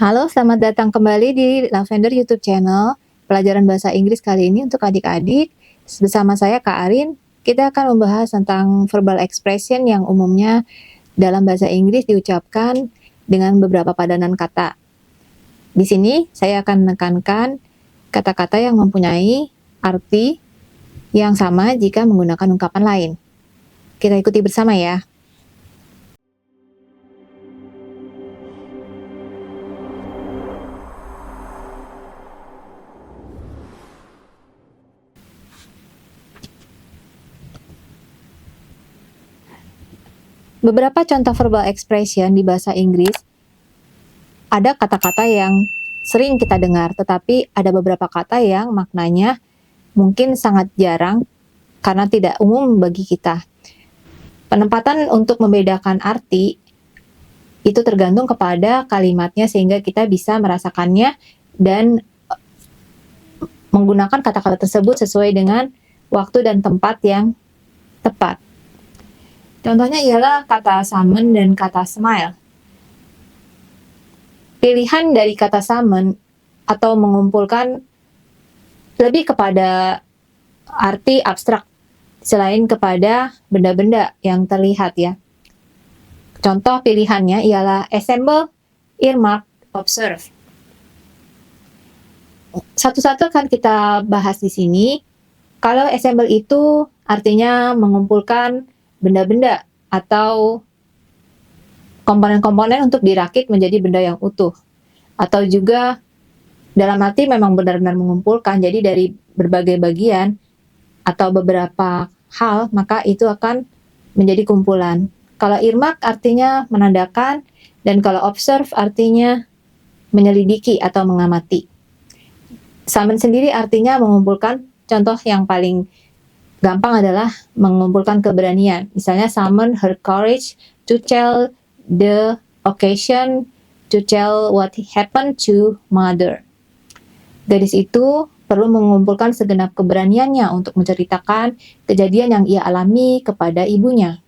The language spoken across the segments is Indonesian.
Halo, selamat datang kembali di Lavender YouTube Channel. Pelajaran bahasa Inggris kali ini untuk adik-adik. Bersama saya Kak Arin, kita akan membahas tentang verbal expression yang umumnya dalam bahasa Inggris diucapkan dengan beberapa padanan kata. Di sini saya akan menekankan kata-kata yang mempunyai arti yang sama jika menggunakan ungkapan lain. Kita ikuti bersama ya. Beberapa contoh verbal expression di bahasa Inggris, ada kata-kata yang sering kita dengar, tetapi ada beberapa kata yang maknanya mungkin sangat jarang karena tidak umum bagi kita. Penempatan untuk membedakan arti itu tergantung kepada kalimatnya sehingga kita bisa merasakannya dan menggunakan kata-kata tersebut sesuai dengan waktu dan tempat yang tepat. Contohnya ialah kata summon dan kata smile. Pilihan dari kata summon atau mengumpulkan lebih kepada arti abstrak selain kepada benda-benda yang terlihat ya. Contoh pilihannya ialah assemble, earmark, observe. Satu-satu akan kita bahas di sini. Kalau assemble itu artinya mengumpulkan benda-benda atau komponen-komponen untuk dirakit menjadi benda yang utuh. Atau juga dalam arti memang benar-benar mengumpulkan, jadi dari berbagai bagian atau beberapa hal, maka itu akan menjadi kumpulan. Kalau earmark artinya menandakan, dan kalau observe artinya menyelidiki atau mengamati. Summon sendiri artinya mengumpulkan, contoh yang paling gampang adalah mengumpulkan keberanian. Misalnya summon her courage to tell the occasion, to tell what happened to mother. Gadis itu perlu mengumpulkan segenap keberaniannya untuk menceritakan kejadian yang ia alami kepada ibunya.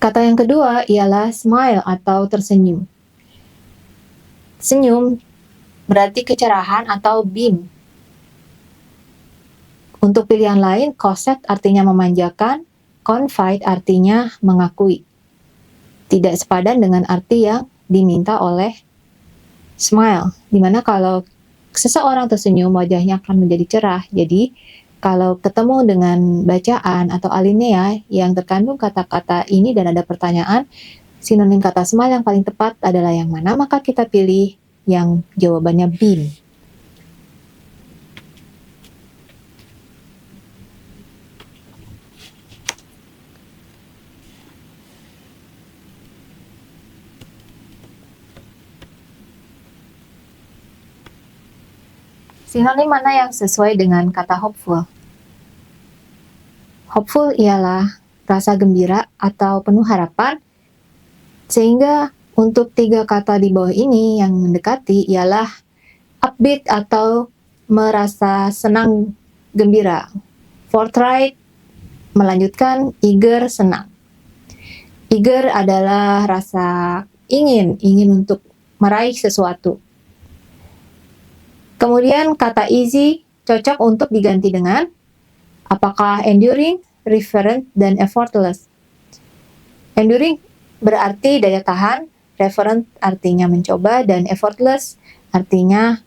Kata yang kedua ialah smile atau tersenyum. Senyum berarti kecerahan atau beam. Untuk pilihan lain, cosset artinya memanjakan, confide artinya mengakui. Tidak sepadan dengan arti yang diminta oleh smile, dimana kalau seseorang tersenyum wajahnya akan menjadi cerah. Jadi kalau ketemu dengan bacaan atau alinea yang terkandung kata-kata ini dan ada pertanyaan, sinonim kata smile yang paling tepat adalah yang mana, maka kita pilih yang jawabannya beam. Sinonim mana yang sesuai dengan kata hopeful? Hopeful ialah rasa gembira atau penuh harapan, sehingga untuk 3 kata di bawah ini yang mendekati ialah upbeat atau merasa senang gembira. Forthright melanjutkan, eager senang. Eager adalah rasa ingin untuk meraih sesuatu. Kemudian kata easy cocok untuk diganti dengan apakah enduring, reverent, dan effortless. Enduring berarti daya tahan, reverent artinya mencoba, dan effortless artinya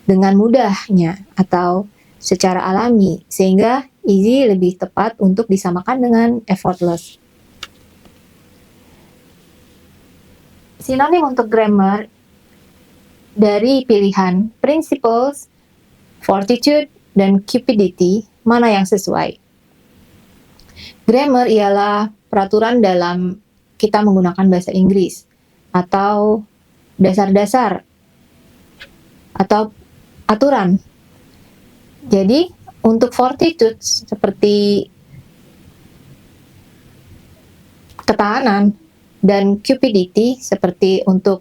dengan mudahnya atau secara alami, sehingga easy lebih tepat untuk disamakan dengan effortless. Sinonim untuk grammar dari pilihan principles, fortitude, dan cupidity, mana yang sesuai? Grammar ialah peraturan dalam kita menggunakan bahasa Inggris, atau dasar-dasar, atau aturan. Jadi, untuk fortitude seperti ketahanan, dan cupidity seperti untuk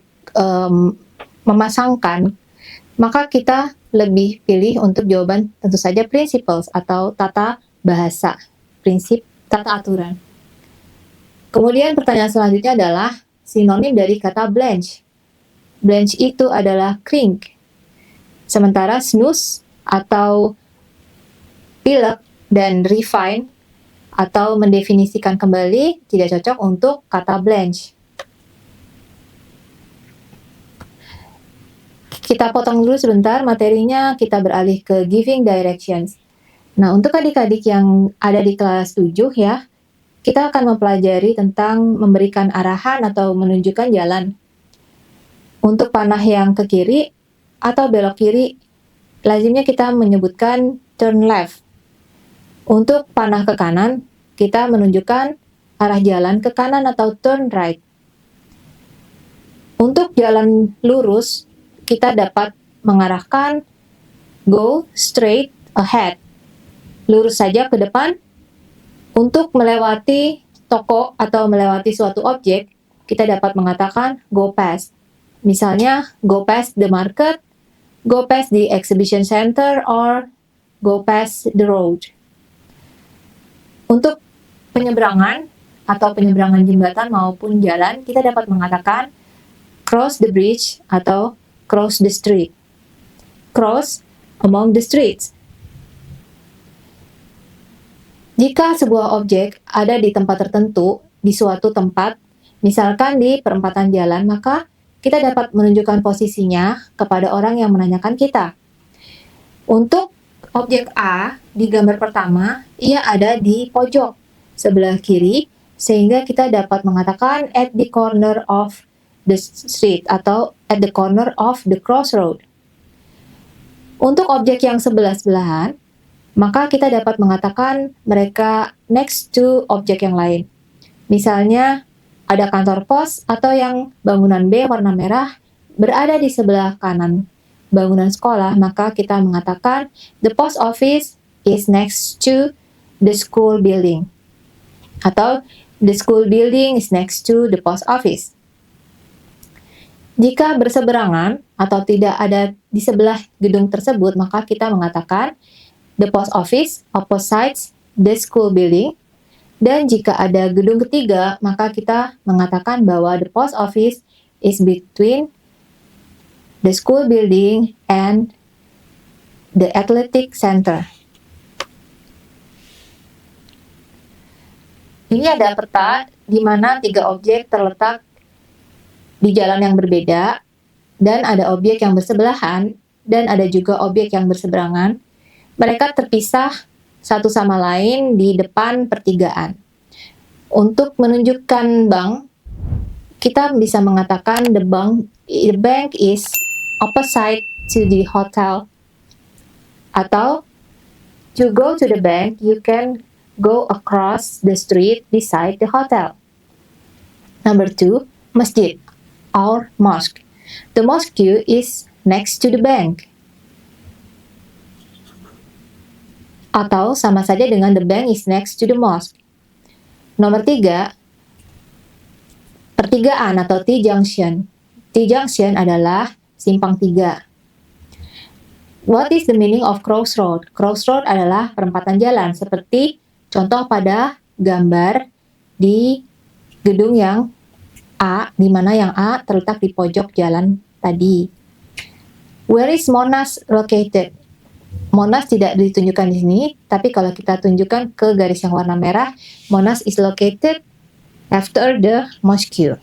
memasangkan, maka kita lebih pilih untuk jawaban tentu saja principles atau tata bahasa, prinsip tata aturan. Kemudian pertanyaan selanjutnya adalah sinonim dari kata blanch. Blanch itu adalah kering. Sementara snooze atau pilek dan refine atau mendefinisikan kembali tidak cocok untuk kata blanch. Kita potong dulu sebentar materinya, kita beralih ke giving directions. Nah, untuk adik-adik yang ada di kelas 7 ya, kita akan mempelajari tentang memberikan arahan atau menunjukkan jalan. Untuk panah yang ke kiri atau belok kiri, lazimnya kita menyebutkan turn left. Untuk panah ke kanan, kita menunjukkan arah jalan ke kanan atau turn right. Untuk jalan lurus, kita dapat mengarahkan go straight ahead. Lurus saja ke depan. Untuk melewati toko atau melewati suatu objek, kita dapat mengatakan go past. Misalnya, go past the market, go past the exhibition center, or go past the road. Untuk penyeberangan atau penyeberangan jembatan maupun jalan, kita dapat mengatakan cross the bridge atau cross the street. Cross among the streets. Jika sebuah objek ada di tempat tertentu, di suatu tempat, misalkan di perempatan jalan, maka kita dapat menunjukkan posisinya kepada orang yang menanyakan kita. Untuk objek A di gambar pertama, ia ada di pojok sebelah kiri, sehingga kita dapat mengatakan at the corner of the street atau at the corner of the crossroad. Untuk objek yang sebelah-sebelahan, maka kita dapat mengatakan mereka next to objek yang lain. Misalnya, ada kantor pos atau yang bangunan B warna merah berada di sebelah kanan bangunan sekolah, maka kita mengatakan the post office is next to the school building. Atau the school building is next to the post office. Jika berseberangan atau tidak ada di sebelah gedung tersebut, maka kita mengatakan the post office opposites the school building. Dan jika ada gedung ketiga, maka kita mengatakan bahwa the post office is between the school building and the athletic center. Ini ada peta di mana 3 objek terletak di jalan yang berbeda, dan ada objek yang bersebelahan, dan ada juga objek yang berseberangan. Mereka terpisah satu sama lain di depan pertigaan. Untuk menunjukkan bank, kita bisa mengatakan the bank is opposite to the hotel. Atau, to go to the bank, you can go across the street beside the hotel. Number 2, masjid or mosque. The mosque is next to the bank. Atau sama saja dengan the bank is next to the mosque. Nomor 3, pertigaan atau T-junction. T-junction adalah simpang 3. What is the meaning of crossroad? Crossroad adalah perempatan jalan, seperti contoh pada gambar di gedung yang A, di mana yang A terletak di pojok jalan tadi. Where is Monas located? Monas tidak ditunjukkan di sini, tapi kalau kita tunjukkan ke garis yang warna merah, Monas is located after the mosque.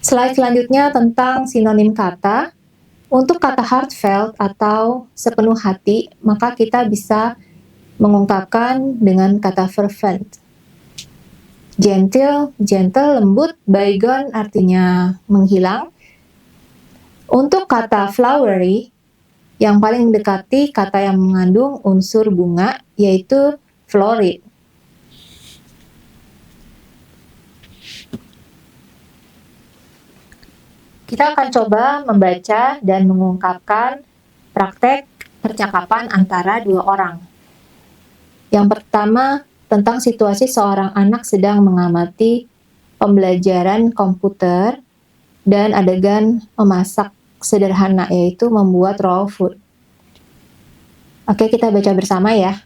Slide selanjutnya tentang sinonim kata. Untuk kata heartfelt atau sepenuh hati, maka kita bisa mengungkapkan dengan kata fervent. Gentle, lembut. Bygone artinya menghilang. Untuk kata flowery, yang paling mendekati kata yang mengandung unsur bunga, yaitu florid. Kita akan coba membaca dan mengungkapkan praktek percakapan antara 2 orang. Yang pertama, tentang situasi seorang anak sedang mengamati pembelajaran komputer dan adegan memasak sederhana, yaitu membuat raw food. Oke, kita baca bersama ya.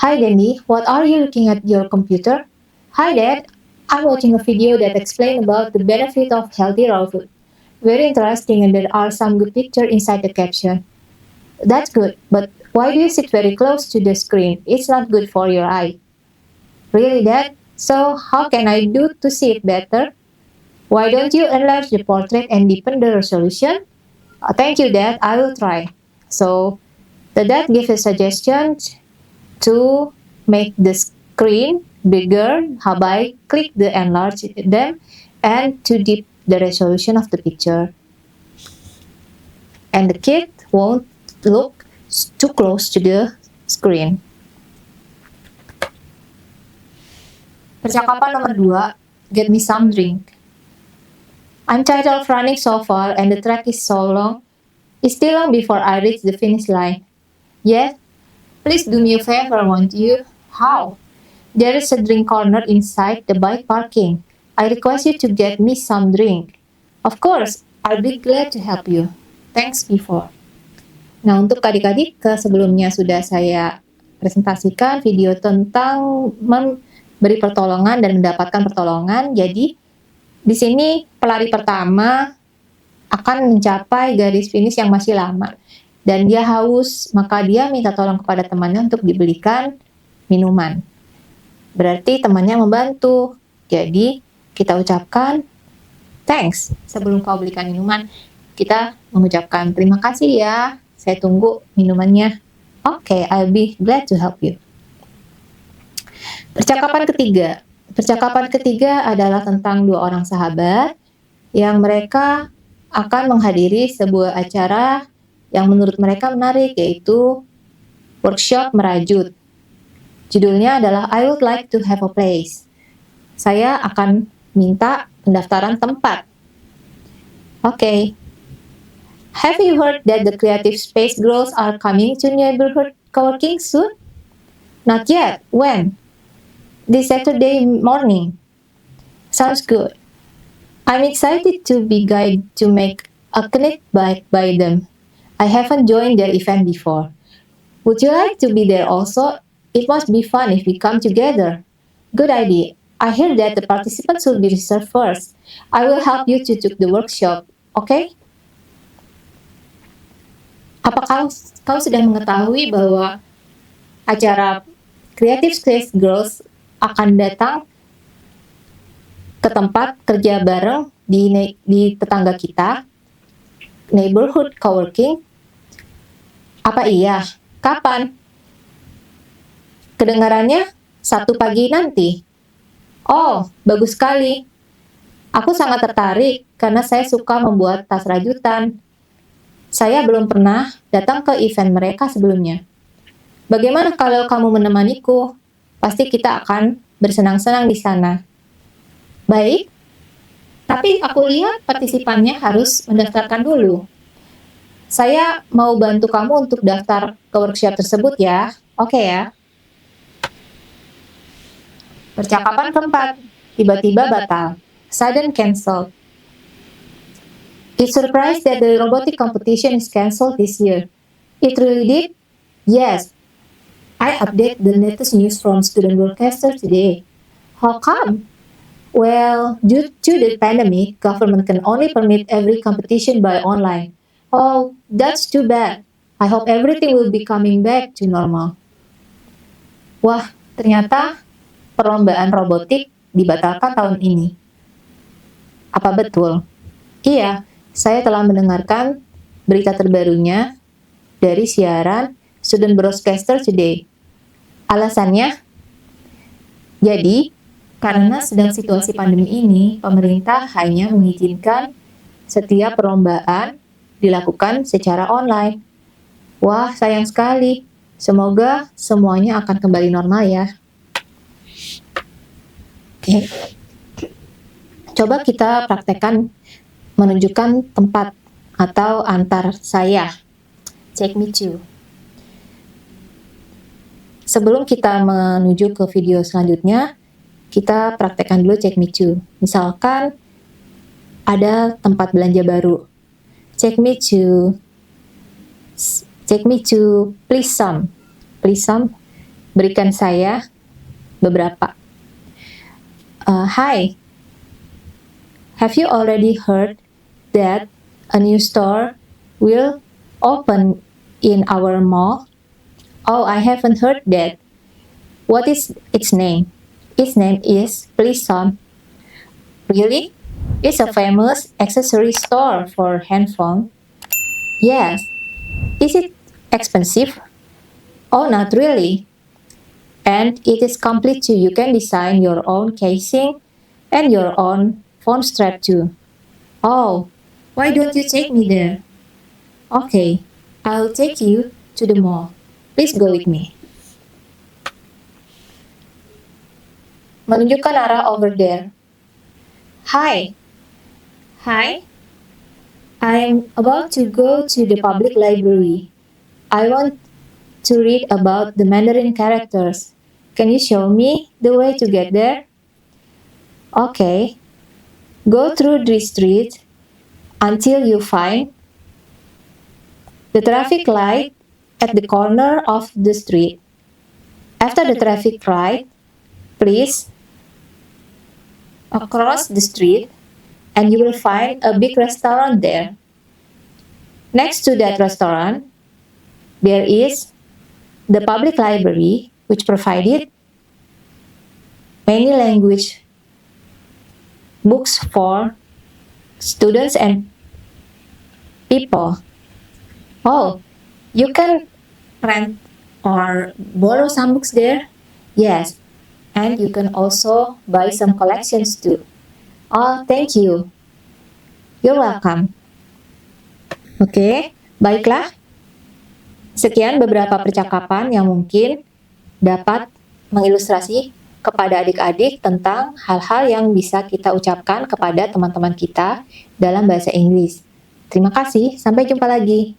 Hi Dandy, what are you looking at your computer? Hi Dad, I'm watching a video that explains about the benefit of healthy raw food. Very interesting, and there are some good pictures inside the caption. That's good, but why do you sit very close to the screen? It's not good for your eye. Really, Dad? So, how can I do to see it better? Why don't you enlarge the portrait and deepen the resolution? Thank you, Dad. I will try. So, the dad gives a suggestion to make the screen bigger by click the enlarge them and to deep the resolution of the picture. And the kid won't look too close to the screen. Percakapan nomor 2, get me some drink. I'm tired of running so far and the track is so long. It's still long before I reach the finish line. Yes, please do me a favor, won't you? How? There is a drink corner inside the bike parking. I request you to get me some drink. Of course, I'll be glad to help you. Thanks before. Nah, untuk adik-adik, sebelumnya sudah saya presentasikan video tentang memberi pertolongan dan mendapatkan pertolongan. Jadi, di sini pelari pertama akan mencapai garis finish yang masih lama. Dan dia haus, maka dia minta tolong kepada temannya untuk dibelikan minuman. Berarti temannya membantu. Jadi, kita ucapkan thanks. Sebelum kau belikan minuman, kita mengucapkan terima kasih ya. Saya tunggu minumannya. Okay, I'll be glad to help you. Percakapan ketiga. Percakapan ketiga adalah tentang dua orang sahabat yang mereka akan menghadiri sebuah acara yang menurut mereka menarik, yaitu workshop merajut. Judulnya adalah I would like to have a place. Saya akan minta pendaftaran tempat. Okay. Have you heard that the creative space girls are coming to neighborhood coworking soon? Not yet. When? This Saturday morning. Sounds good. I'm excited to be guided to make a connect bike by them. I haven't joined their event before. Would you like to be there also? It must be fun if we come together. Good idea. I hear that the participants will be reserved first. I will help you to took the workshop. Okay? Apakah kau sudah mengetahui bahwa acara Creative Space Girls akan datang ke tempat kerja bareng di tetangga kita, neighborhood coworking? Apa iya? Kapan? Kedengarannya Sabtu pagi nanti. Oh, bagus sekali. Aku sangat tertarik karena saya suka membuat tas rajutan. Saya belum pernah datang ke event mereka sebelumnya. Bagaimana kalau kamu menemaniku? Pasti kita akan bersenang-senang di sana. Baik, tapi aku lihat partisipannya harus mendaftarkan dulu. Saya mau bantu kamu untuk daftar ke workshop tersebut ya. Oke ya. Percakapan keempat, tiba-tiba batal. Sudden cancel. It's surprised that the robotic competition is cancelled this year. It really did? Yes. I update the latest news from student broadcaster today. How come? Well, due to the pandemic, government can only permit every competition by online. Oh, that's too bad. I hope everything will be coming back to normal. Wah, ternyata perlombaan robotik dibatalkan tahun ini. Apa betul? Iya, saya telah mendengarkan berita terbarunya dari siaran Student Broadcaster Today. Alasannya? Jadi, karena sedang situasi pandemi ini, pemerintah hanya mengizinkan setiap perlombaan dilakukan secara online. Wah, sayang sekali. Semoga semuanya akan kembali normal ya. Oke. Coba kita praktekkan menunjukkan tempat atau antar saya. Take me to. Sebelum kita menuju ke video selanjutnya, kita praktekkan dulu take me to. Misalkan ada tempat belanja baru. Take me to please some. Please some, berikan saya beberapa. Hi, have you already heard that a new store will open in our mall? Oh, I haven't heard that. What is its name? Its name is Plisson. Really? It's a famous accessory store for handphone. Yes. Is it expensive? Oh, not really. And it is complete too. You can design your own casing and your own phone strap too. Oh, why don't you take me there? Okay, I'll take you to the mall. Please go with me. Menunjukkan arah over there. Hi. Hi. I'm about to go to the public library. I want to read about the Mandarin characters. Can you show me the way to get there? Okay. Go through the street until you find the traffic light at the corner of the street. After the traffic light, please across the street and you will find a big restaurant there. Next to that restaurant, there is the public library, which provided many language books for students and people. Oh, you can rent or borrow some books there? Yes, and you can also buy some collections too. Oh, thank you. You're welcome. Oke, baiklah. Sekian beberapa percakapan yang mungkin dapat mengilustrasi kepada adik-adik tentang hal-hal yang bisa kita ucapkan kepada teman-teman kita dalam bahasa Inggris. Terima kasih, sampai jumpa lagi.